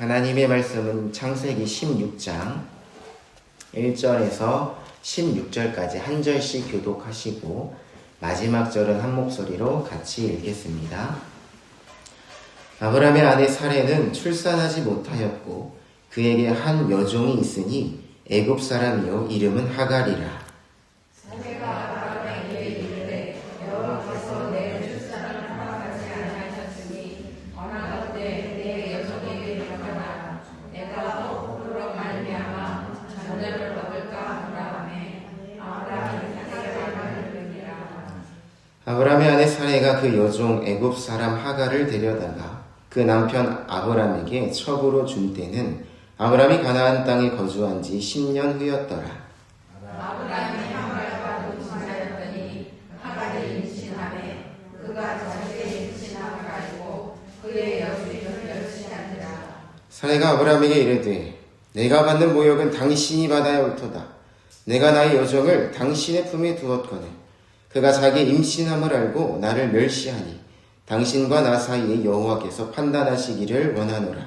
하나님의 말씀은 창세기 16장 1절에서 16절까지 한 절씩 교독하시고 마지막 절은 한 목소리로 같이 읽겠습니다. 아브라함의 아내 사레는 출산하지 못하였고 그에게 한 여종이 있으니 애굽 사람이요 이름은 하갈이라. 아브라함의 아내 사레가 그 여종 애굽 사람 하갈을 데려다가 그 남편 아브람에게 첩으로 준 때는 아브람이 가나안 땅에 거주한 지 10년 후였더라. 아브람이 하갈과 동침하였더니 하갈이 임신하매 그가 자기의 임신함을 알고 그의 여주인을 멸시하니라. 사레가 아브람에게 이르되 내가 받는 모욕은 당신이 받아야 옳도다. 내가 나의 여종을 당신의 품에 두었거늘 그가 자기 임신함을 알고 나를 멸시하니 당신과 나 사이에 여호와께서 판단하시기를 원하노라.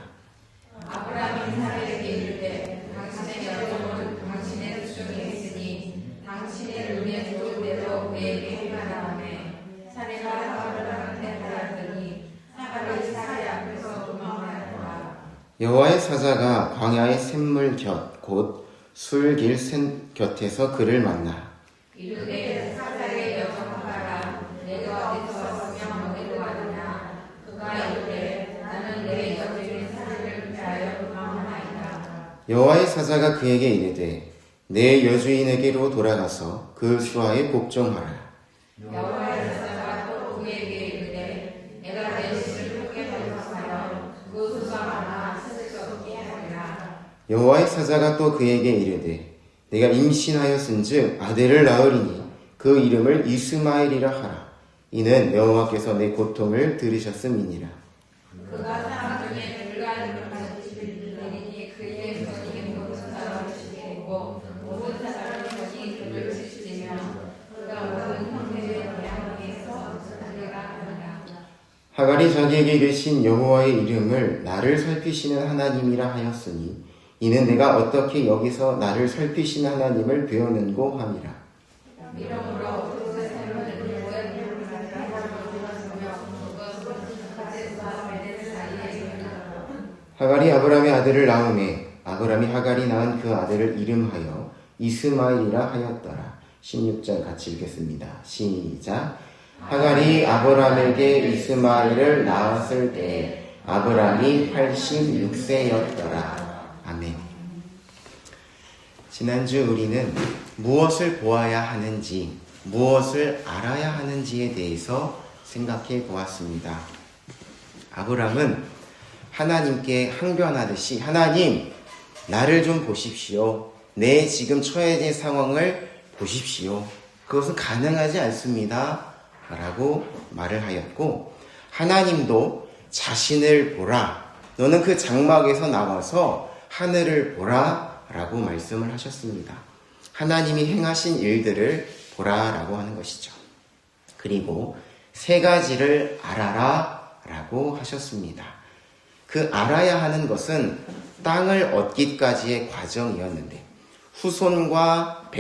아브람이 사레에게 이르되 당신의 여종은 당신의 수중에 있으니 당신의 눈에 좋을 대로 그에게 행하라하매 사레가 하갈한테 말하더니 하갈이 사레 앞에서 도망하였더라. 여호와의 사자가 광야의 샘물 곁 곧 술길 곁에서 그를 만나 이르되 사자의 여종 하갈아 내가 어디서 왔으며 어디로 가느냐. 그가 이르되 나는 내 여주인 사레를 위하여 도망하나이다. 여호와의 사자가 그에게 이르되 내 여주인에게로 돌아가서 그 수하에 복종하라. 여호와의 사자가 또 그에게 이르되 내가 내 신을 크게 발견하여 그 수가 많아 찾을 수 없게 하리라. 여호와의 사자가 또 그에게 이르되 내가 임신하였은즉 아들을 낳으리니 그 이름을 이스마엘이라 하라. 이는 여호와께서 내 고통을 들으셨음이니라. 그가 사람 중에 불가능을 가지시리니 그의 손이 모든 사람을 지키고 모든 사람의 손이 그를 지키며 그가 모든 형제의 양에서 자기가 하니라. 하갈이 자기에게 계신 여호와의 이름을 나를 살피시는 하나님이라 하였으니 이는 내가 어떻게 여기서 나를 살피시는 하나님을 배우는고 함이라. 이러므로 그것의 삶을 모양을 가지며 그것을 가제사 베델 사이에 있느니라. 하갈이 아브람의 아들을 낳음에 아브람이 하갈이 낳은 그 아들을 이름하여 이스마엘이라 하였더라. 16절 같이 읽겠습니다. 시작. 하갈이 아브람에게 이스마엘을 낳았을 때 아브람이 86세였더라. 아멘. 지난주 우리는 무엇을 보아야 하는지, 무엇을 알아야 하는지에 대해서 생각해 보았습니다. 아브람은 하나님께 항변하듯이 하나님, 나를 좀 보십시오. 내 지금 처해진 상황을 보십시오. 그것은 가능하지 않습니다. 라고 말을 하였고, 하나님도 자신을 보라. 너는 그 장막에서 나와서 하늘을 보라. 라고 말씀을 하셨습니다. 하나님이 행하신 일들을 보라. 라고 하는 것이죠. 그리고 세 가지를 알아라. 라고 하셨습니다. 그 알아야 하는 것은 땅을 얻기까지의 과정이었는데 후손과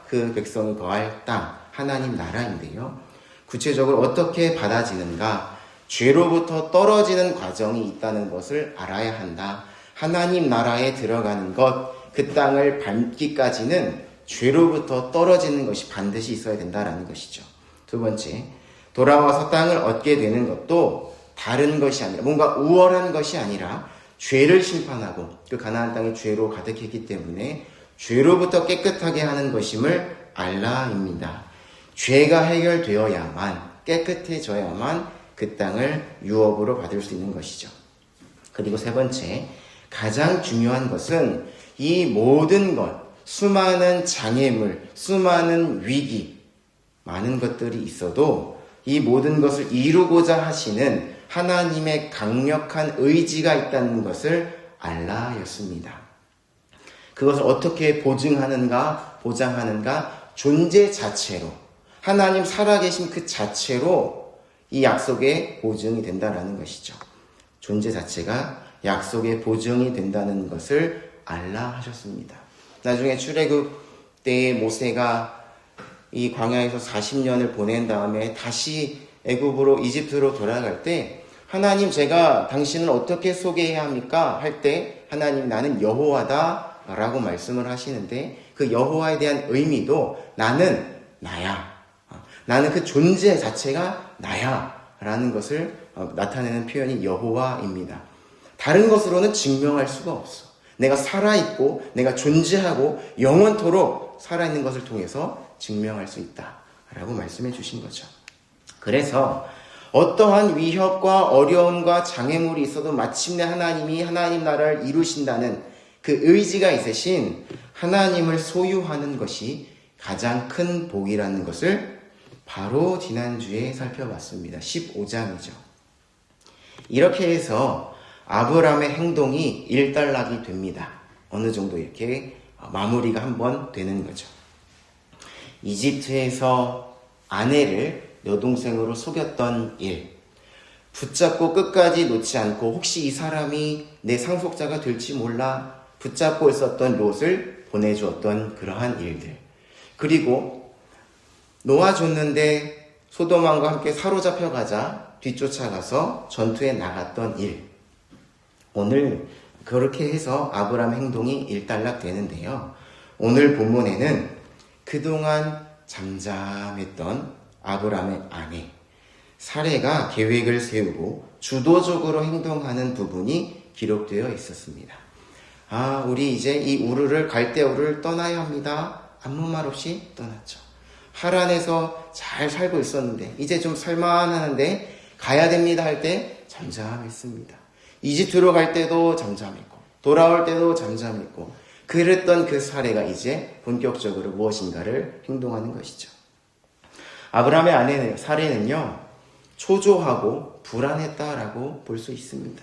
그 백성이 거할 땅, 하나님 나라인데요. 구체적으로 어떻게 받아지는가, 죄로부터 떨어지는 과정이 있다는 것을 알아야 한다. 하나님 나라에 들어가는 것, 그 땅을 밟기까지는 죄로부터 떨어지는 것이 반드시 있어야 된다는 것이죠. 두 번째, 돌아와서 땅을 얻게 되는 것도 다른 것이 아니라, 뭔가 우월한 것이 아니라 죄를 심판하고 그 가나안 땅이 죄로 가득했기 때문에 죄로부터 깨끗하게 하는 것임을 알라입니다. 죄가 해결되어야만, 깨끗해져야만 그 땅을 유업으로 받을 수 있는 것이죠. 그리고 세 번째, 가장 중요한 것은 이 모든 것, 수많은 장애물, 수많은 위기, 많은 것들이 있어도 이 모든 것을 이루고자 하시는 하나님의 강력한 의지가 있다는 것을 알라였습니다. 그것을 어떻게 보장하는가? 존재 자체로, 하나님 살아계신 그 자체로 이 약속의 보증이 된다는 것이죠. 존재 자체가 약속의 보증이 된다는 것을 알라 하셨습니다. 나중에 출애굽 때 모세가 이 광야에서 40년을 보낸 다음에 다시 애굽으로 이집트로 돌아갈 때 하나님 제가 당신을 어떻게 소개해야 합니까? 할 때 하나님 나는 여호와다 라고 말씀을 하시는데 그 여호와에 대한 의미도 나는 나야. 나는 그 존재 자체가 나야 라는 것을 나타내는 표현이 여호와입니다. 다른 것으로는 증명할 수가 없어. 내가 살아있고 내가 존재하고 영원토록 살아있는 것을 통해서 증명할 수 있다 라고 말씀해 주신 거죠. 그래서 어떠한 위협과 어려움과 장애물이 있어도 마침내 하나님이 하나님 나라를 이루신다는 그 의지가 있으신 하나님을 소유하는 것이 가장 큰 복이라는 것을 바로 지난주에 살펴봤습니다. 15장이죠. 이렇게 해서 아브라함의 행동이 일단락이 됩니다. 어느 정도 이렇게 마무리가 한번 되는 거죠. 이집트에서 아내를 여동생으로 속였던 일, 붙잡고 끝까지 놓지 않고 혹시 이 사람이 내 상속자가 될지 몰라 붙잡고 있었던 롯을 보내주었던 그러한 일들, 그리고 놓아줬는데 소돔왕과 함께 사로잡혀 가자 뒤쫓아가서 전투에 나갔던 일, 오늘 그렇게 해서 아브라함 행동이 일단락 되는데요. 오늘 본문에는 그동안 잠잠했던 아브라함의 아내 사레가 계획을 세우고 주도적으로 행동하는 부분이 기록되어 있었습니다. 우리 이제 이 우르를 갈대 우르를 떠나야 합니다. 아무 말 없이 떠났죠. 하란에서 잘 살고 있었는데 이제 좀 살만하는데 가야 됩니다 할 때 잠잠했습니다. 이집트로 갈 때도 잠잠했고 돌아올 때도 잠잠했고 그랬던 그 사례가 이제 본격적으로 무엇인가를 행동하는 것이죠. 아브라함의 아내 사례는요, 초조하고 불안했다라고 볼 수 있습니다.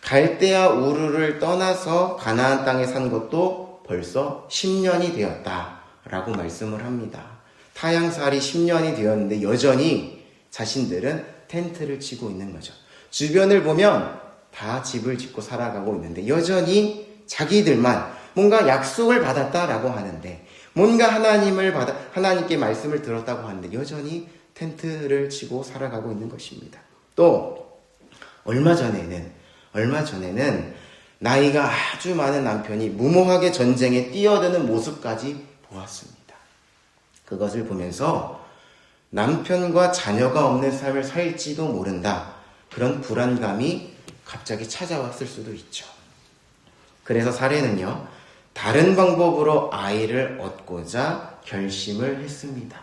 갈대아 우르를 떠나서 가나안 땅에 산 것도 벌써 10년이 되었다라고 말씀을 합니다. 타향살이 10년이 되었는데 여전히 자신들은 텐트를 치고 있는 거죠. 주변을 보면 다 집을 짓고 살아가고 있는데 여전히 자기들만 뭔가 약속을 받았다라고 하는데 뭔가 하나님께 말씀을 들었다고 하는데 여전히 텐트를 치고 살아가고 있는 것입니다. 또 얼마 전에는 나이가 아주 많은 남편이 무모하게 전쟁에 뛰어드는 모습까지 보았습니다. 그것을 보면서 남편과 자녀가 없는 삶을 살지도 모른다. 그런 불안감이 갑자기 찾아왔을 수도 있죠. 그래서 사례는요, 다른 방법으로 아이를 얻고자 결심을 했습니다.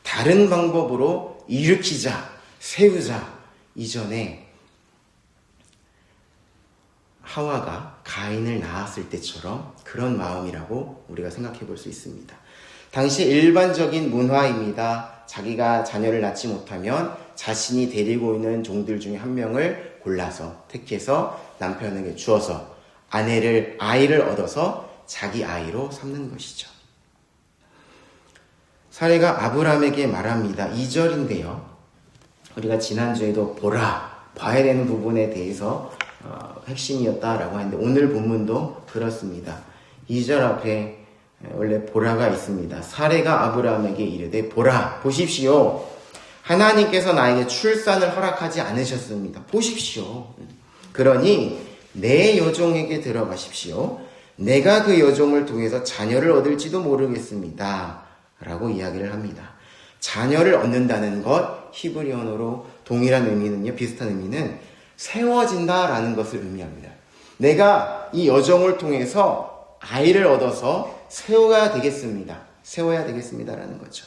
다른 방법으로 일으키자, 세우자. 이전에 하와가 가인을 낳았을 때처럼 그런 마음이라고 우리가 생각해 볼 수 있습니다. 당시 일반적인 문화입니다. 자기가 자녀를 낳지 못하면 자신이 데리고 있는 종들 중에 한 명을 골라서 택해서 남편에게 주어서 아이를 얻어서 자기 아이로 삼는 것이죠. 사례가 아브라함에게 말합니다. 2절인데요. 우리가 지난주에도 봐야 되는 부분에 대해서 핵심이었다라고 하는데 오늘 본문도 그렇습니다. 2절 앞에 원래 보라가 있습니다. 사례가 아브라함에게 이르되 보십시오. 하나님께서 나에게 출산을 허락하지 않으셨습니다. 보십시오. 그러니 내 여종에게 들어가십시오. 내가 그 여종을 통해서 자녀를 얻을지도 모르겠습니다. 라고 이야기를 합니다. 자녀를 얻는다는 것, 히브리어로 동일한 의미는요, 비슷한 의미는 세워진다라는 것을 의미합니다. 내가 이 여종을 통해서 아이를 얻어서 세워야 되겠습니다라는 거죠.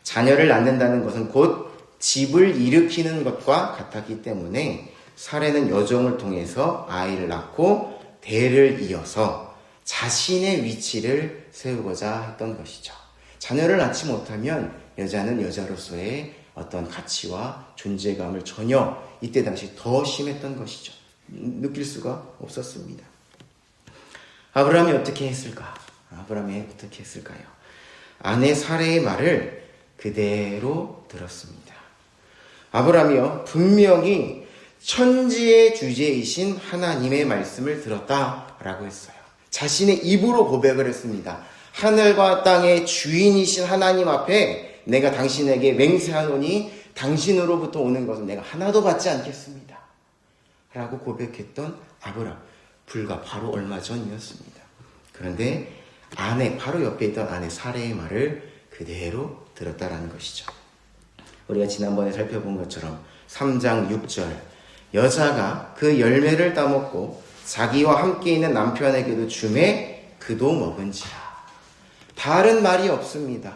자녀를 낳는다는 것은 곧 집을 일으키는 것과 같았기 때문에 사례는 여종을 통해서 아이를 낳고 대를 이어서 자신의 위치를 세우고자 했던 것이죠. 자녀를 낳지 못하면 여자는 여자로서의 어떤 가치와 존재감을 전혀 이때 당시 더 심했던 것이죠. 느낄 수가 없었습니다. 아브라함이 어떻게 했을까요? 아내 사례의 말을 그대로 들었습니다. 아브라함이요, 분명히 천지의 주제이신 하나님의 말씀을 들었다라고 했어요. 자신의 입으로 고백을 했습니다. 하늘과 땅의 주인이신 하나님 앞에 내가 당신에게 맹세하노니 당신으로부터 오는 것은 내가 하나도 받지 않겠습니다. 라고 고백했던 아브람. 불과 바로 얼마 전이었습니다. 그런데 바로 옆에 있던 아내 사레의 말을 그대로 들었다라는 것이죠. 우리가 지난번에 살펴본 것처럼 3장 6절 여자가 그 열매를 따먹고 자기와 함께 있는 남편에게도 주매 그도 먹은지라. 다른 말이 없습니다.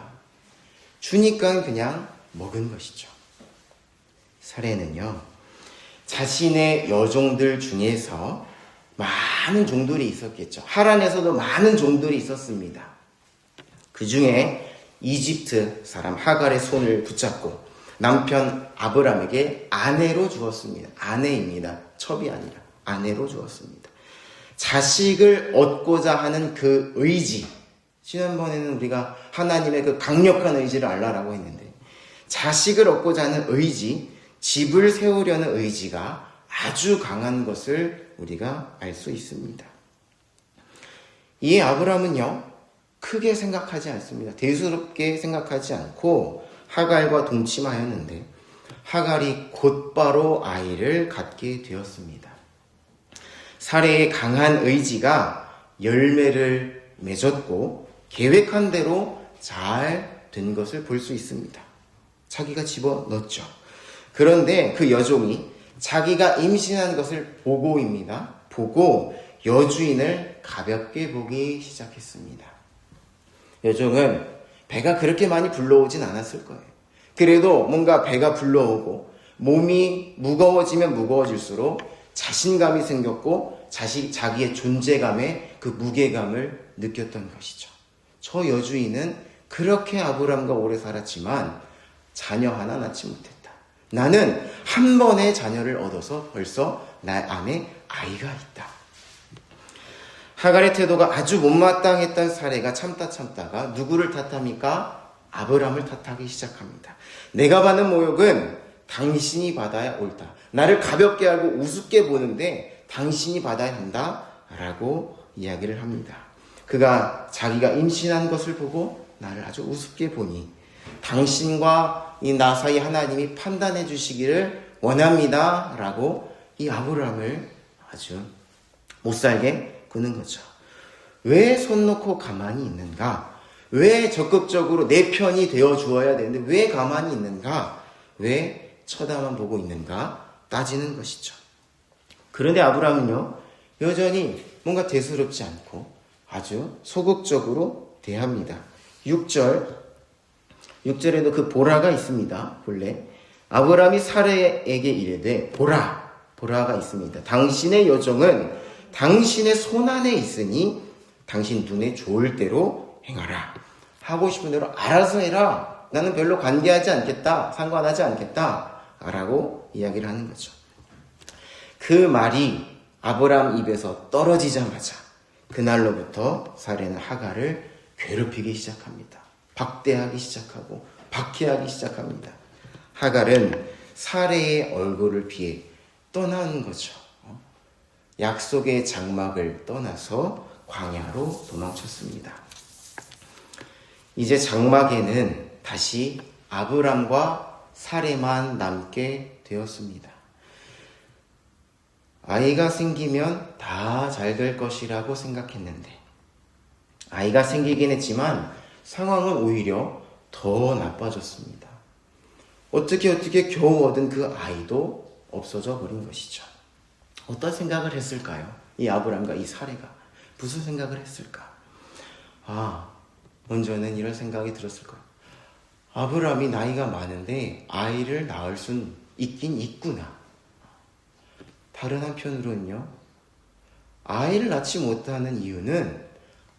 주니까 그냥 먹은 것이죠. 사례는요, 자신의 여종들 중에서 많은 종들이 있었겠죠. 하란에서도 많은 종들이 있었습니다. 그 중에 이집트 사람 하갈의 손을 붙잡고 남편 아브람에게 아내로 주었습니다. 아내입니다. 첩이 아니라 아내로 주었습니다. 자식을 얻고자 하는 그 의지, 지난번에는 우리가 하나님의 그 강력한 의지를 알라라고 했는데, 자식을 얻고자 하는 의지, 집을 세우려는 의지가 아주 강한 것을 우리가 알 수 있습니다. 이 아브람은요, 크게 생각하지 않습니다. 대수롭게 생각하지 않고 하갈과 동침하였는데 하갈이 곧바로 아이를 갖게 되었습니다. 사레의 강한 의지가 열매를 맺었고 계획한 대로 잘 된 것을 볼 수 있습니다. 자기가 집어넣었죠. 그런데 그 여종이 자기가 임신한 것을 보고입니다. 보고 여주인을 가볍게 보기 시작했습니다. 여종은 배가 그렇게 많이 불러오진 않았을 거예요. 그래도 뭔가 배가 불러오고 몸이 무거워지면 무거워질수록 자신감이 생겼고 자기의 존재감에 그 무게감을 느꼈던 것이죠. 저 여주인은 그렇게 아브람과 오래 살았지만 자녀 하나 낳지 못했다. 나는 한 번의 자녀를 얻어서 벌써 나 안에 아이가 있다. 하갈의 태도가 아주 못마땅했던 사례가 참다가 누구를 탓합니까? 아브람을 탓하기 시작합니다. 내가 받는 모욕은 당신이 받아야 옳다. 나를 가볍게 하고 우습게 보는데 당신이 받아야 한다. 라고 이야기를 합니다. 그가 자기가 임신한 것을 보고 나를 아주 우습게 보니 당신과 이 나 사이 하나님이 판단해 주시기를 원합니다. 라고 이 아브람을 아주 못살게 구는 거죠. 왜 손 놓고 가만히 있는가? 왜 적극적으로 내 편이 되어 주어야 되는데 왜 가만히 있는가? 왜 쳐다만 보고 있는가? 따지는 것이죠. 그런데 아브람은요, 여전히 뭔가 대수롭지 않고 아주 소극적으로 대합니다. 6절에도 그 보라가 있습니다. 본래 아브람이 사레에게 이르되 보라가 있습니다. 당신의 여종은 당신의 손안에 있으니 당신 눈에 좋을 대로 행하라. 하고 싶은 대로 알아서 해라. 나는 별로 관계하지 않겠다. 상관하지 않겠다. 라고 이야기를 하는 거죠. 그 말이 아브람 입에서 떨어지자마자 그날로부터 사레는 하갈을 괴롭히기 시작합니다. 박대하기 시작하고 박해하기 시작합니다. 하갈은 사레의 얼굴을 피해 떠나는 거죠. 약속의 장막을 떠나서 광야로 도망쳤습니다. 이제 장막에는 다시 아브람과 사레만 남게 되었습니다. 아이가 생기면 다 잘 될 것이라고 생각했는데 아이가 생기긴 했지만 상황은 오히려 더 나빠졌습니다. 어떻게 겨우 얻은 그 아이도 없어져 버린 것이죠. 어떤 생각을 했을까요? 이 아브람과 이 사레가 무슨 생각을 했을까? 먼저는 이런 생각이 들었을 거예요. 아브람이 나이가 많은데 아이를 낳을 순 있긴 있구나. 다른 한편으로는요, 아이를 낳지 못하는 이유는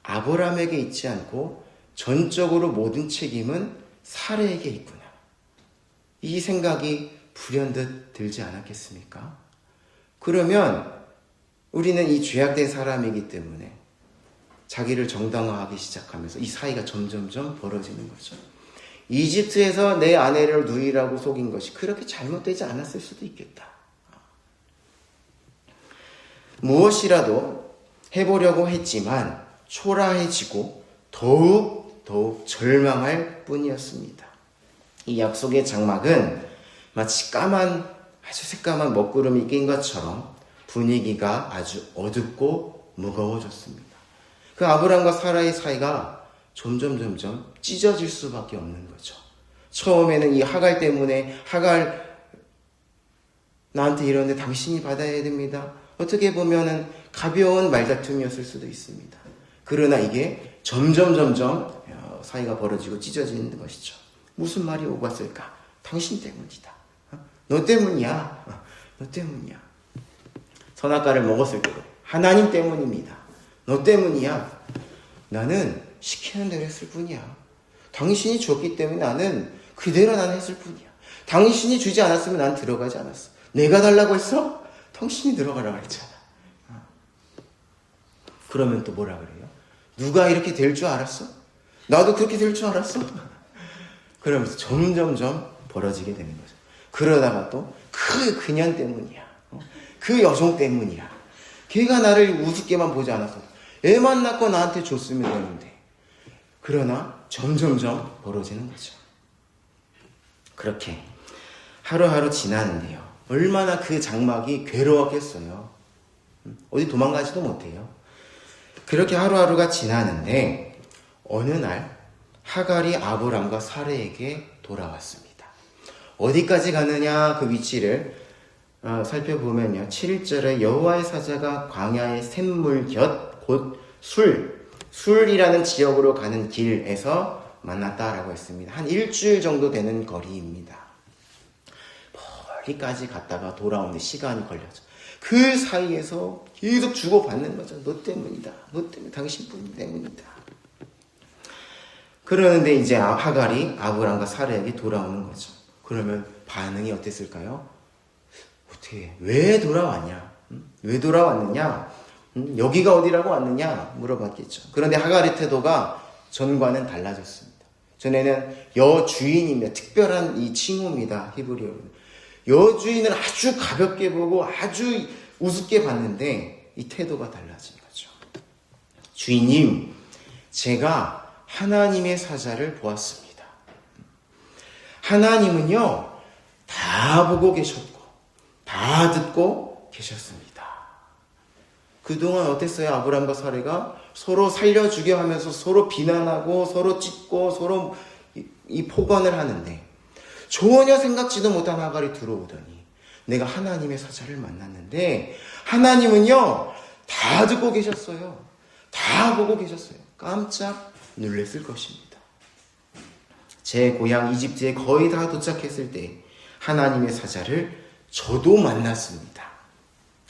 아브람에게 있지 않고 전적으로 모든 책임은 사레에게 있구나. 이 생각이 불현듯 들지 않았겠습니까? 그러면 우리는 이 죄악된 사람이기 때문에 자기를 정당화하기 시작하면서 이 사이가 점점점 벌어지는 거죠. 이집트에서 내 아내를 누이라고 속인 것이 그렇게 잘못되지 않았을 수도 있겠다. 무엇이라도 해보려고 했지만 초라해지고 더욱 절망할 뿐이었습니다. 이 약속의 장막은 마치 아주 새까만 먹구름이 낀 것처럼 분위기가 아주 어둡고 무거워졌습니다. 그 아브람과 사라의 사이가 점점 찢어질 수밖에 없는 거죠. 처음에는 이 하갈 때문에 하갈 나한테 이러는데 당신이 받아야 됩니다. 어떻게 보면은 가벼운 말다툼이었을 수도 있습니다. 그러나 이게 점점 사이가 벌어지고 찢어지는 것이죠. 무슨 말이 오고 갔을까? 당신 때문이다. 너 때문이야. 너 때문이야. 선악과를 먹었을 때도 하나님 때문입니다. 너 때문이야. 나는 시키는 대로 했을 뿐이야. 당신이 줬기 때문에 나는 그대로 했을 뿐이야. 당신이 주지 않았으면 난 들어가지 않았어. 내가 달라고 했어? 당신이 들어가라고 했잖아. 그러면 또 뭐라 그래요? 누가 이렇게 될 줄 알았어? 나도 그렇게 될 줄 알았어? 그러면서 점점 벌어지게 되는 거죠. 그러다가 또 그 그년 때문이야. 그 여종 때문이야. 걔가 나를 우습게만 보지 않았어. 애만 낳고 나한테 줬으면 되는데. 그러나 점점 벌어지는 거죠. 그렇게 하루하루 지나는데요. 얼마나 그 장막이 괴로웠겠어요. 어디 도망가지도 못해요. 그렇게 하루하루가 지나는데 어느 날 하갈이 아브람과 사레에게 돌아왔습니다. 어디까지 가느냐 그 위치를 살펴보면요. 7절에 여호와의 사자가 광야의 샘물 곁 곧 술이라는 지역으로 가는 길에서 만났다라고 했습니다. 한 일주일 정도 되는 거리입니다. 멀리까지 갔다가 돌아오는데 시간이 걸려서 그 사이에서 계속 주고받는 거죠. 너 때문이다. 너 때문에 당신뿐 때문이다. 그러는데 이제 하갈이 아브람과 사레에게 돌아오는 거죠. 그러면 반응이 어땠을까요? 어떻게 왜 돌아왔냐? 왜 돌아왔느냐? 여기가 어디라고 왔느냐? 물어봤겠죠. 그런데 하갈의 태도가 전과는 달라졌습니다. 전에는 여주인이며 특별한 이 칭호입니다. 히브리어로. 여주인을 아주 가볍게 보고 아주 우습게 봤는데 이 태도가 달라진 거죠. 주인님, 제가 하나님의 사자를 보았습니다. 하나님은요, 다 보고 계셨고, 다 듣고 계셨습니다. 그동안 어땠어요? 아브람과 사레가 서로 살려주게 하면서 서로 비난하고, 서로 찢고, 서로 이 폭언을 하는데, 전혀 생각지도 못한 하갈이 들어오더니, 내가 하나님의 사자를 만났는데, 하나님은요, 다 듣고 계셨어요. 다 보고 계셨어요. 깜짝 놀랐을 것입니다. 제 고향 이집트에 거의 다 도착했을 때 하나님의 사자를 저도 만났습니다.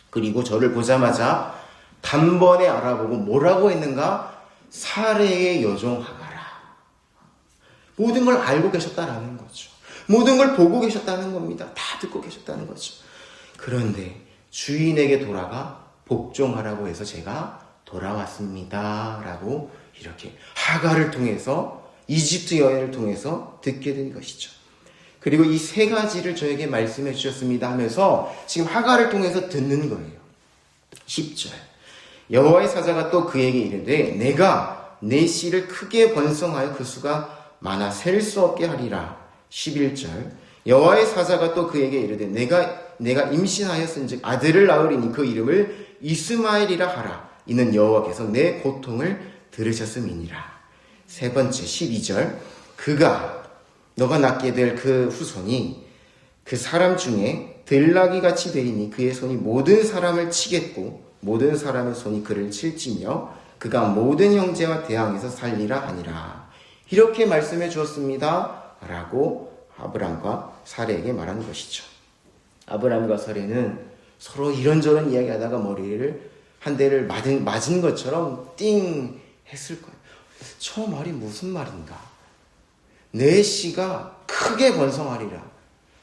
그리고 저를 보자마자 단번에 알아보고 뭐라고 했는가? 사레의 여종 하가라. 모든 걸 알고 계셨다라는 거죠. 모든 걸 보고 계셨다는 겁니다. 다 듣고 계셨다는 거죠. 그런데 주인에게 돌아가 복종하라고 해서 제가 돌아왔습니다. 라고 이렇게 하갈을 통해서 이집트 여행을 통해서 듣게 된 것이죠. 그리고 이 세 가지를 저에게 말씀해 주셨습니다 하면서 지금 하갈을 통해서 듣는 거예요. 10절 여호와의 사자가 또 그에게 이르되 내가 내 씨를 크게 번성하여 그 수가 많아 셀 수 없게 하리라. 11절 여호와의 사자가 또 그에게 이르되 내가 임신하였은즉 아들을 낳으리니 그 이름을 이스마엘이라 하라. 이는 여호와께서 내 고통을 들으셨음이니라. 세 번째 12절 너가 낳게 될 그 후손이 그 사람 중에 들나귀 같이 되리니 그의 손이 모든 사람을 치겠고 모든 사람의 손이 그를 칠지며 그가 모든 형제와 대항해서 살리라 하니라. 이렇게 말씀해 주었습니다 라고 아브람과 사레에게 말한 것이죠. 아브람과 사레는 서로 이런저런 이야기하다가 머리를 한 대를 맞은 것처럼 띵 했을 거예요. 저 말이 무슨 말인가? 내 씨가 크게 번성하리라.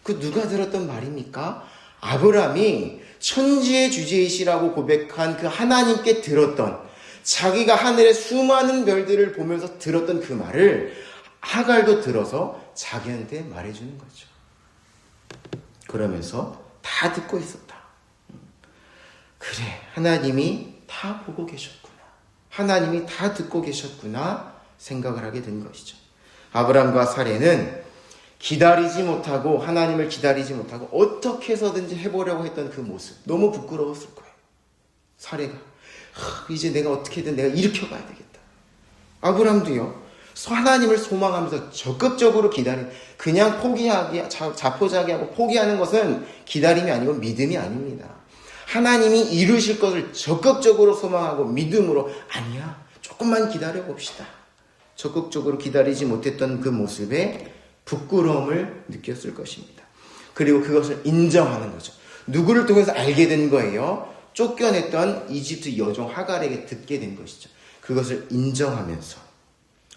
그 누가 들었던 말입니까? 아브람이 천지의 주제이시라고 고백한 그 하나님께 들었던, 자기가 하늘의 수많은 별들을 보면서 들었던 그 말을 하갈도 들어서 자기한테 말해주는 거죠. 그러면서 다 듣고 있었다. 그래, 하나님이 다 보고 계셨구나. 하나님이 다 듣고 계셨구나 생각을 하게 된 것이죠. 아브람과 사레는 기다리지 못하고 하나님을 기다리지 못하고 어떻게 해서든지 해보려고 했던 그 모습 너무 부끄러웠을 거예요. 사레가 이제 내가 어떻게든 내가 일으켜봐야 되겠다. 아브람도요. 하나님을 소망하면서 적극적으로 기다린 그냥 포기하기 자포자기하고 포기하는 것은 기다림이 아니고 믿음이 아닙니다. 하나님이 이루실 것을 적극적으로 소망하고 믿음으로 아니야 조금만 기다려 봅시다. 적극적으로 기다리지 못했던 그 모습에 부끄러움을 느꼈을 것입니다. 그리고 그것을 인정하는 거죠. 누구를 통해서 알게 된 거예요? 쫓겨냈던 이집트 여종 하갈에게 듣게 된 것이죠. 그것을 인정하면서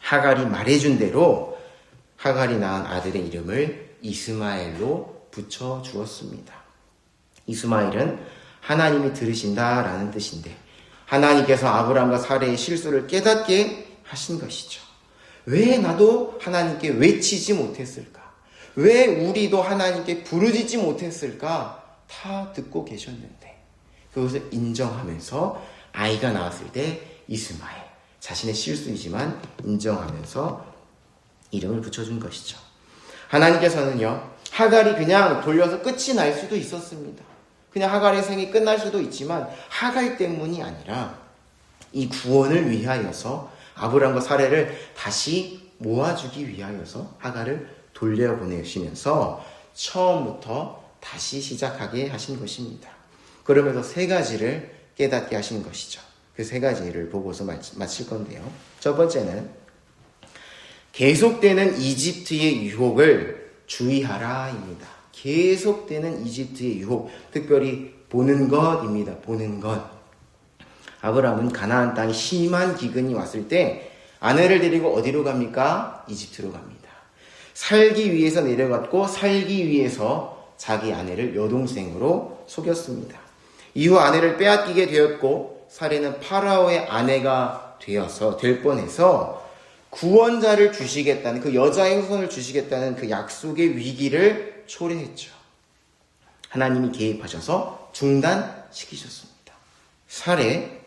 하갈이 말해준 대로 하갈이 낳은 아들의 이름을 이스마엘로 붙여주었습니다. 이스마엘은 하나님이 들으신다라는 뜻인데 하나님께서 아브람과 사레의 실수를 깨닫게 하신 것이죠. 왜 나도 하나님께 외치지 못했을까? 왜 우리도 하나님께 부르짖지 못했을까? 다 듣고 계셨는데 그것을 인정하면서 아이가 나왔을 때 이스마엘 자신의 실수이지만 인정하면서 이름을 붙여준 것이죠. 하나님께서는요 하갈이 그냥 돌려서 끝이 날 수도 있었습니다. 그냥 하갈의 생이 끝날 수도 있지만 하갈 때문이 아니라 이 구원을 위하여서 아브람과 사레를 다시 모아주기 위하여서 하갈을 돌려보내시면서 처음부터 다시 시작하게 하신 것입니다. 그러면서 세 가지를 깨닫게 하신 것이죠. 그 세 가지를 보고서 마칠 건데요. 첫 번째는 계속되는 이집트의 유혹을 주의하라입니다. 계속되는 이집트의 유혹, 특별히 보는 것입니다. 보는 것. 아브람은 가나안 땅에 심한 기근이 왔을 때 아내를 데리고 어디로 갑니까? 이집트로 갑니다. 살기 위해서 내려갔고 살기 위해서 자기 아내를 여동생으로 속였습니다. 이후 아내를 빼앗기게 되었고 사레는 파라오의 아내가 될 뻔해서 구원자를 주시겠다는 그 여자의 후손을 주시겠다는 그 약속의 위기를 초래했죠. 하나님이 개입하셔서 중단시키셨습니다. 사레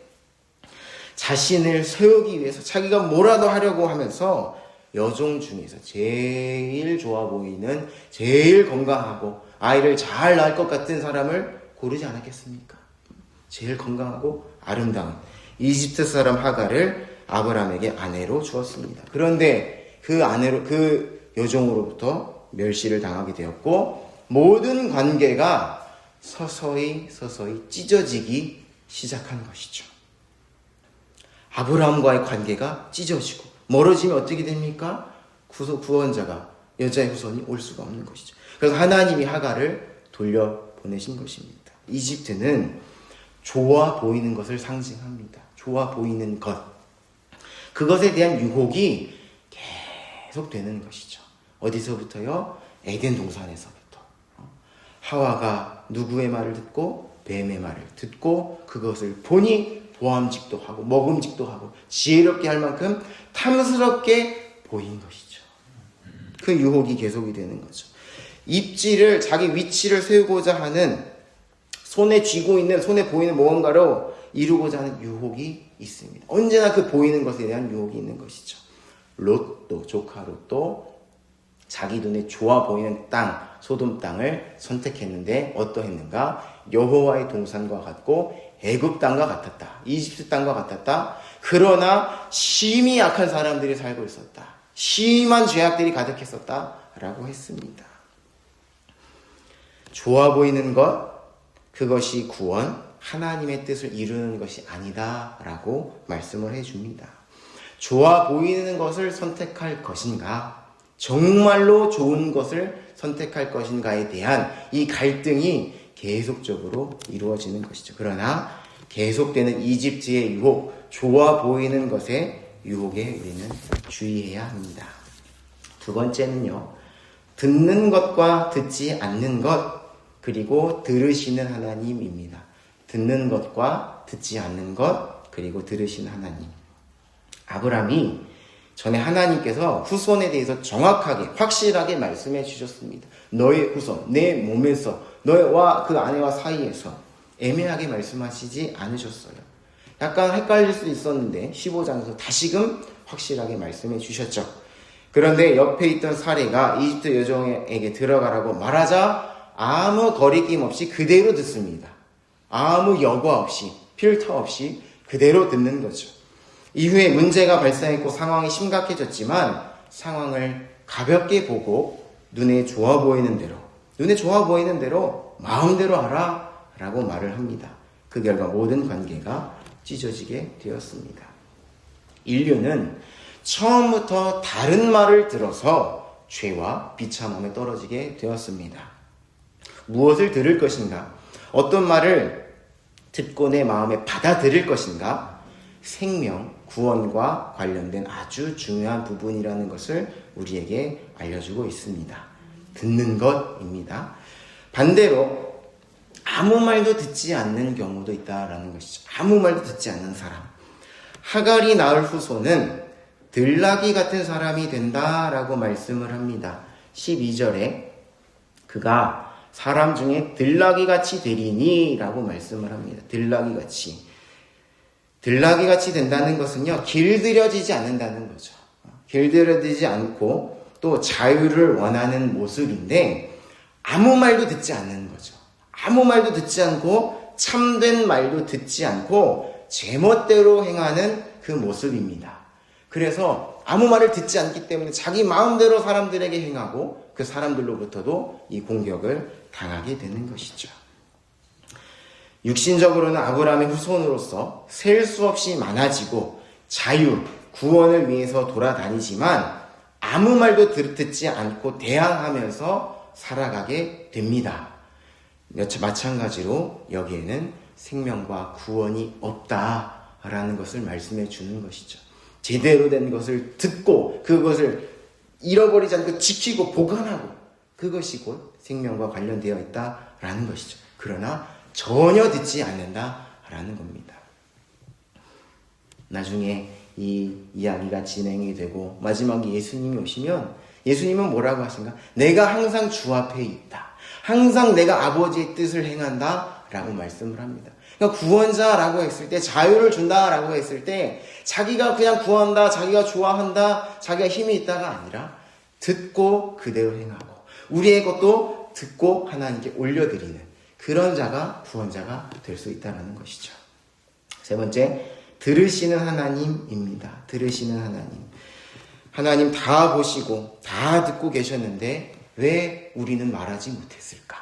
자신을 세우기 위해서 자기가 뭐라도 하려고 하면서 여종 중에서 제일 좋아 보이는 제일 건강하고 아이를 잘 낳을 것 같은 사람을 고르지 않았겠습니까? 제일 건강하고 아름다운 이집트 사람 하갈을 아브람에게 아내로 주었습니다. 그런데 그 여종으로부터 멸시를 당하게 되었고 모든 관계가 서서히 찢어지기 시작한 것이죠. 아브람과의 관계가 찢어지고 멀어지면 어떻게 됩니까? 구원자가 여자의 후손이 올 수가 없는 것이죠. 그래서 하나님이 하갈을 돌려보내신 것입니다. 이집트는 좋아 보이는 것을 상징합니다. 좋아 보이는 것. 그것에 대한 유혹이 계속 되는 것이죠. 어디서부터요? 에덴 동산에서부터. 하와가 누구의 말을 듣고 뱀의 말을 듣고 그것을 보니 보암직도 하고 먹음직도 하고 지혜롭게 할 만큼 탐스럽게 보인 것이죠. 그 유혹이 계속이 되는 거죠. 입지를 자기 위치를 세우고자 하는 손에 보이는 무언가로 이루고자 하는 유혹이 있습니다. 언제나 그 보이는 것에 대한 유혹이 있는 것이죠. 조카 롯도 자기 눈에 좋아 보이는 땅, 소돔 땅을 선택했는데 어떠했는가? 여호와의 동산과 같고 애굽 땅과 같았다. 이집트 땅과 같았다. 그러나 심히 약한 사람들이 살고 있었다. 심한 죄악들이 가득했었다. 라고 했습니다. 좋아 보이는 것, 그것이 구원, 하나님의 뜻을 이루는 것이 아니다. 라고 말씀을 해줍니다. 좋아 보이는 것을 선택할 것인가? 정말로 좋은 것을 선택할 것인가에 대한 이 갈등이 계속적으로 이루어지는 것이죠. 그러나 계속되는 이집트의 유혹, 좋아 보이는 것의 유혹에 우리는 주의해야 합니다. 두 번째는요, 듣는 것과 듣지 않는 것, 그리고 들으시는 하나님입니다. 듣는 것과 듣지 않는 것, 그리고 들으시는 하나님. 아브람이 전에 하나님께서 후손에 대해서 정확하게, 확실하게 말씀해 주셨습니다. 너의 후손, 내 몸에서, 너와 그 아내와 사이에서 애매하게 말씀하시지 않으셨어요. 약간 헷갈릴 수도 있었는데 15장에서 다시금 확실하게 말씀해 주셨죠. 그런데 옆에 있던 사례가 이집트 여종에게 들어가라고 말하자 아무 거리낌 없이 그대로 듣습니다. 아무 여과 없이, 필터 없이 그대로 듣는 거죠. 이후에 문제가 발생했고 상황이 심각해졌지만 상황을 가볍게 보고 눈에 좋아 보이는 대로 마음대로 하라 라고 말을 합니다. 그 결과 모든 관계가 찢어지게 되었습니다. 인류는 처음부터 다른 말을 들어서 죄와 비참함에 떨어지게 되었습니다. 무엇을 들을 것인가? 어떤 말을 듣고 내 마음에 받아들일 것인가? 생명, 구원과 관련된 아주 중요한 부분이라는 것을 우리에게 알려주고 있습니다. 듣는 것입니다. 반대로 아무 말도 듣지 않는 경우도 있다라는 것이죠. 아무 말도 듣지 않는 사람. 하갈이 낳을 후손은 들나귀 같은 사람이 된다라고 말씀을 합니다. 12절에 그가 사람 중에 들나귀같이 되리니 라고 말씀을 합니다. 들나귀같이. 들나귀같이 된다는 것은요, 길들여지지 않는다는 거죠. 길들여지지 않고 또 자유를 원하는 모습인데 아무 말도 듣지 않는 거죠. 아무 말도 듣지 않고 참된 말도 듣지 않고 제멋대로 행하는 그 모습입니다. 그래서 아무 말을 듣지 않기 때문에 자기 마음대로 사람들에게 행하고 그 사람들로부터도 이 공격을 당하게 되는 것이죠. 육신적으로는 아브라함의 후손으로서 셀 수 없이 많아지고 자유, 구원을 위해서 돌아다니지만 아무 말도 듣지 않고 대항하면서 살아가게 됩니다. 마찬가지로 여기에는 생명과 구원이 없다라는 것을 말씀해 주는 것이죠. 제대로 된 것을 듣고 그것을 잃어버리지 않고 지키고 보관하고 그것이 곧 생명과 관련되어 있다라는 것이죠. 그러나 전혀 듣지 않는다라는 겁니다. 나중에 이 이야기가 진행이 되고 마지막에 예수님이 오시면 예수님은 뭐라고 하신가? 내가 항상 주 앞에 있다. 항상 내가 아버지의 뜻을 행한다 라고 말씀을 합니다. 그러니까 구원자라고 했을 때 자유를 준다라고 했을 때 자기가 그냥 구한다, 자기가 좋아한다, 자기가 힘이 있다가 아니라 듣고 그대로 행하고 우리의 것도 듣고 하나님께 올려드리는 그런 자가 구원자가 될 수 있다는 것이죠. 세 번째, 들으시는 하나님입니다. 들으시는 하나님. 하나님 다 보시고 다 듣고 계셨는데 왜 우리는 말하지 못했을까?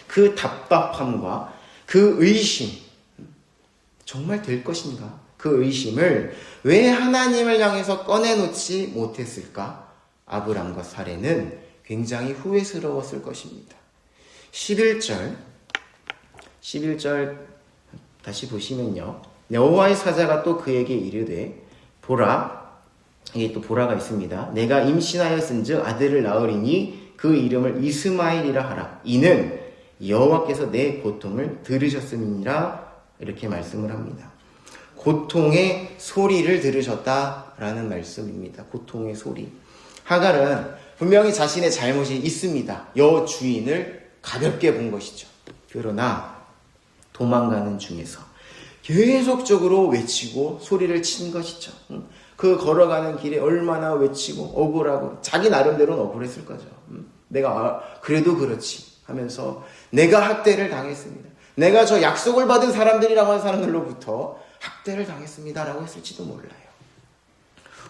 그 답답함과 그 의심, 정말 될 것인가? 그 의심을 왜 하나님을 향해서 꺼내놓지 못했을까? 아브람과 사레는 굉장히 후회스러웠을 것입니다. 11절 다시 보시면요. 여호와의 사자가 또 그에게 이르되 보라, 이게 또 보라가 있습니다. 내가 임신하였은즉 아들을 낳으리니 그 이름을 이스마엘이라 하라. 이는 여호와께서 내 고통을 들으셨음이니라. 이렇게 말씀을 합니다. 고통의 소리를 들으셨다라는 말씀입니다. 고통의 소리. 하갈은 분명히 자신의 잘못이 있습니다. 여주인을 가볍게 본 것이죠. 그러나 도망가는 중에서 계속적으로 외치고 소리를 친 것이죠. 그 걸어가는 길에 얼마나 외치고 억울하고 자기 나름대로는 억울했을 거죠. 내가 그래도 그렇지 하면서 내가 학대를 당했습니다. 내가 저 약속을 받은 사람들이라고 하는 사람들로부터 학대를 당했습니다라고 했을지도 몰라요.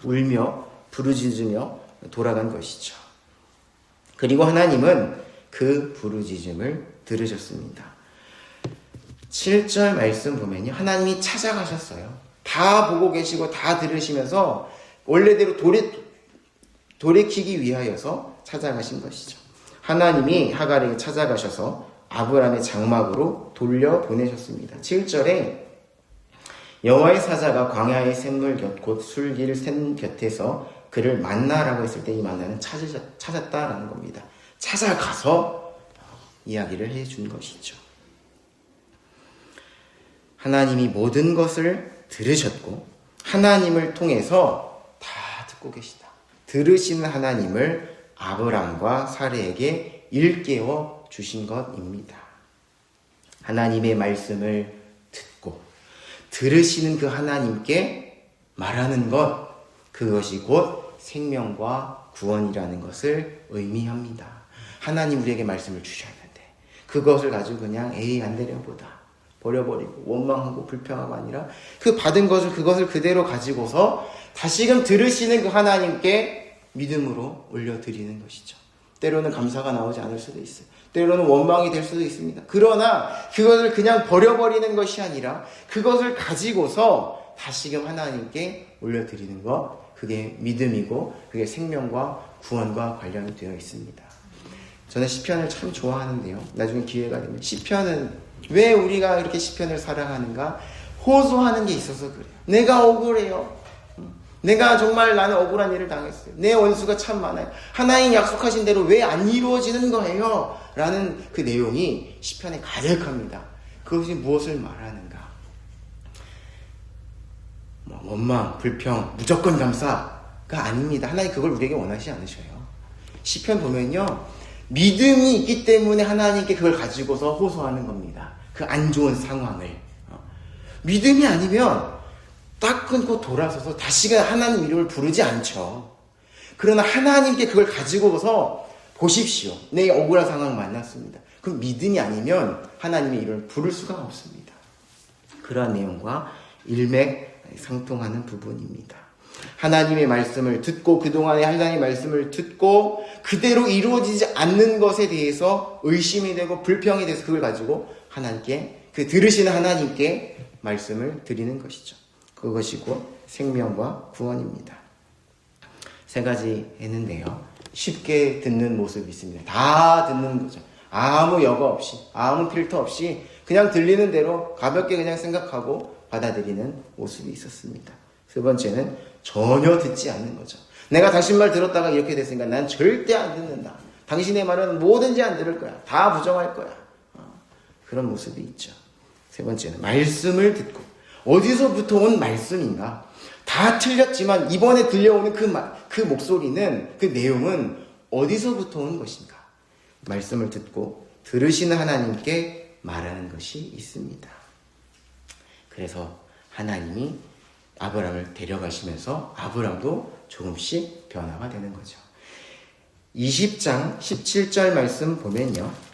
울며 부르짖으며 돌아간 것이죠. 그리고 하나님은 그 부르짖음을 들으셨습니다. 7절 말씀 보면요. 하나님이 찾아가셨어요. 다 보고 계시고 다 들으시면서 원래대로 돌이키기 위하여서 찾아가신 것이죠. 하나님이 하갈에게 찾아가셔서 아브라함의 장막으로 돌려보내셨습니다. 7절에 여호와의 사자가 광야의 샘물 곁 곧 술길 샘 곁에서 그를 만나라고 했을 때 이 만나는 찾았다라는 겁니다. 찾아가서 이야기를 해준 것이죠. 하나님이 모든 것을 들으셨고 하나님을 통해서 다 듣고 계시다. 들으시는 하나님을 아브람과 사레에게 일깨워 주신 것입니다. 하나님의 말씀을 듣고 들으시는 그 하나님께 말하는 것, 그것이 곧 생명과 구원이라는 것을 의미합니다. 하나님 우리에게 말씀을 주셨는데 그것을 가지고 그냥 에이 안 되려 보다 버려버리고 원망하고 불평하고 아니라 그 받은 것을 그것을 그대로 가지고서 다시금 들으시는 그 하나님께 믿음으로 올려드리는 것이죠. 때로는 감사가 나오지 않을 수도 있어요. 때로는 원망이 될 수도 있습니다. 그러나 그것을 그냥 버려버리는 것이 아니라 그것을 가지고서 다시금 하나님께 올려드리는 것, 그게 믿음이고 그게 생명과 구원과 관련이 되어 있습니다. 저는 시편을 참 좋아하는데요. 나중에 기회가 되면 시편은 왜 우리가 이렇게 시편을 사랑하는가? 호소하는 게 있어서 그래요. 내가 억울해요. 내가 정말 나는 억울한 일을 당했어요. 내 원수가 참 많아요. 하나님 약속하신 대로 왜 안 이루어지는 거예요? 라는 그 내용이 시편에 가득합니다. 그것이 무엇을 말하는가? 원망, 불평, 무조건 감사가 아닙니다. 하나님 그걸 우리에게 원하지 않으셔요. 시편 보면요, 믿음이 있기 때문에 하나님께 그걸 가지고서 호소하는 겁니다. 그 안 좋은 상황을. 믿음이 아니면 딱 끊고 돌아서서 다시금 하나님 이름을 부르지 않죠. 그러나 하나님께 그걸 가지고서 보십시오. 내 억울한 상황 만났습니다. 그럼 믿음이 아니면 하나님의 이름을 부를 수가 없습니다. 그러한 내용과 일맥상통하는 부분입니다. 하나님의 말씀을 듣고 그동안에 하나님의 말씀을 듣고 그대로 이루어지지 않는 것에 대해서 의심이 되고 불평이 돼서 그걸 가지고 하나님께, 그 들으시는 하나님께 말씀을 드리는 것이죠. 그것이 곧 생명과 구원입니다. 세 가지 했는데요. 쉽게 듣는 모습이 있습니다. 다 듣는 거죠. 아무 여과 없이, 아무 필터 없이 그냥 들리는 대로 가볍게 그냥 생각하고 받아들이는 모습이 있었습니다. 세 번째는 전혀 듣지 않는 거죠. 내가 당신 말 들었다가 이렇게 됐으니까 난 절대 안 듣는다. 당신의 말은 뭐든지 안 들을 거야. 다 부정할 거야. 그런 모습이 있죠. 세 번째는 말씀을 듣고 어디서부터 온 말씀인가? 다 틀렸지만 이번에 들려오는 그 목소리는, 그 내용은 어디서부터 온 것인가? 말씀을 듣고 들으시는 하나님께 말하는 것이 있습니다. 그래서 하나님이 아브람을 데려가시면서 아브람도 조금씩 변화가 되는 거죠. 20장 17절 말씀 보면요.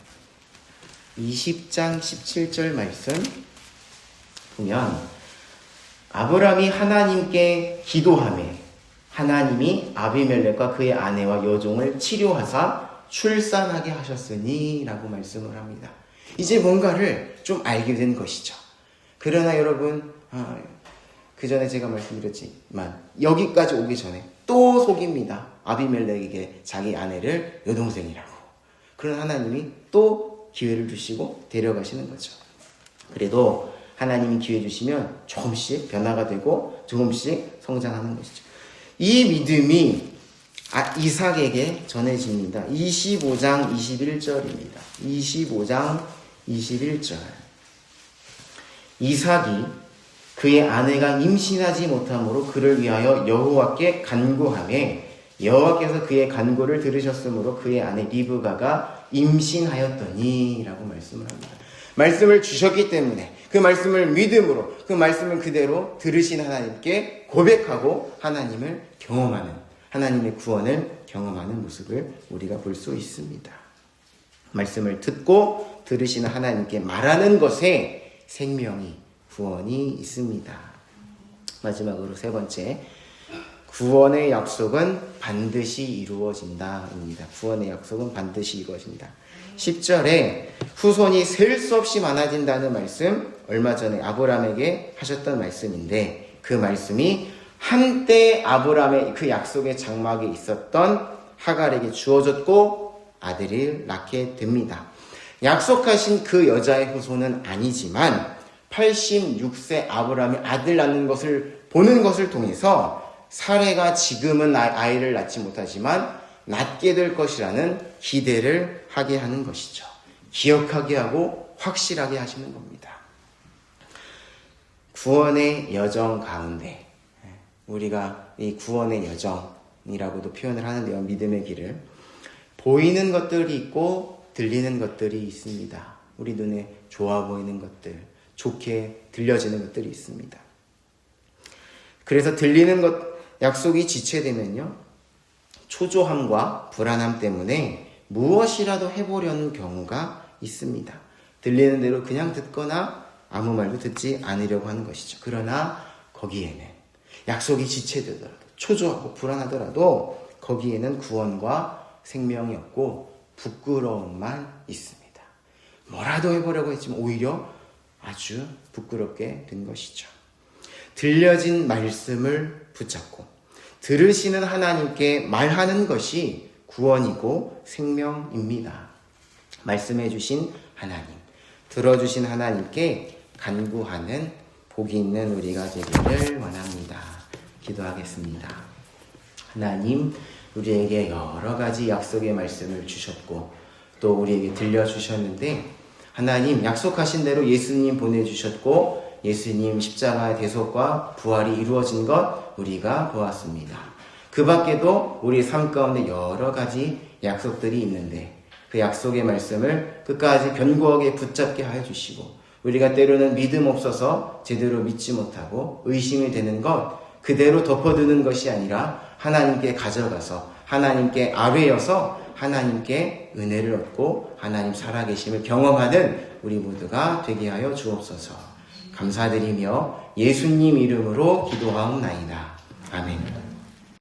20장 17절 말씀 보면 아브람이 하나님께 기도하매 하나님이 아비멜렉과 그의 아내와 여종을 치료하사 출산하게 하셨으니 라고 말씀을 합니다. 이제 뭔가를 좀 알게 된 것이죠. 그러나 여러분, 그 전에 제가 말씀드렸지만 여기까지 오기 전에 또 속입니다. 아비멜렉에게 자기 아내를 여동생이라고. 그런 하나님이 또 기회를 주시고 데려가시는 거죠. 그래도 하나님이 기회 주시면 조금씩 변화가 되고 조금씩 성장하는 것이죠. 이 믿음이 이삭에게 전해집니다. 25장 21절입니다. 25장 21절. 이삭이 그의 아내가 임신하지 못함으로 그를 위하여 여호와께 간구하매 여호와께서 그의 간구를 들으셨으므로 그의 아내 리브가가 임신하였더니 라고 말씀을 합니다. 말씀을 주셨기 때문에 그 말씀을 믿음으로 그 말씀을 그대로 들으신 하나님께 고백하고 하나님을 경험하는, 하나님의 구원을 경험하는 모습을 우리가 볼 수 있습니다. 말씀을 듣고 들으시는 하나님께 말하는 것에 생명이, 구원이 있습니다. 마지막으로 세 번째, 구원의 약속은 반드시 이루어진다 입니다. 구원의 약속은 반드시 이루어진다. 10절에 후손이 셀 수 없이 많아진다는 말씀, 얼마 전에 아브람에게 하셨던 말씀인데 그 말씀이 한때 아브람의 그 약속의 장막에 있었던 하갈에게 주어졌고 아들을 낳게 됩니다. 약속하신 그 여자의 후손은 아니지만 86세 아브람이 아들 낳는 것을 보는 것을 통해서 사레가 지금은 아이를 낳지 못하지만 낳게 될 것이라는 기대를 하게 하는 것이죠. 기억하게 하고 확실하게 하시는 겁니다. 구원의 여정 가운데 우리가 이 구원의 여정이라고도 표현을 하는데요. 믿음의 길을 보이는 것들이 있고 들리는 것들이 있습니다. 우리 눈에 좋아 보이는 것들, 좋게 들려지는 것들이 있습니다. 그래서 들리는 것, 약속이 지체되면요, 초조함과 불안함 때문에 무엇이라도 해보려는 경우가 있습니다. 들리는 대로 그냥 듣거나 아무 말도 듣지 않으려고 하는 것이죠. 그러나 거기에는 약속이 지체되더라도, 초조하고 불안하더라도 거기에는 구원과 생명이 없고 부끄러움만 있습니다. 뭐라도 해보려고 했지만 오히려 아주 부끄럽게 된 것이죠. 들려진 말씀을 붙잡고 들으시는 하나님께 말하는 것이 구원이고 생명입니다. 말씀해 주신 하나님, 들어주신 하나님께 간구하는 복이 있는 우리가 되기를 원합니다. 기도하겠습니다. 하나님, 우리에게 여러 가지 약속의 말씀을 주셨고 또 우리에게 들려주셨는데, 하나님 약속하신 대로 예수님 보내주셨고 예수님 십자가의 대속과 부활이 이루어진 것 우리가 보았습니다. 그 밖에도 우리 삶 가운데 여러 가지 약속들이 있는데 그 약속의 말씀을 끝까지 견고하게 붙잡게 하여 주시고, 우리가 때로는 믿음 없어서 제대로 믿지 못하고 의심이 되는 것 그대로 덮어두는 것이 아니라 하나님께 가져가서 하나님께 아뢰어서 하나님께 은혜를 얻고 하나님 살아계심을 경험하는 우리 모두가 되게 하여 주옵소서. 감사드리며 예수님 이름으로 기도하옵나이다. 아멘.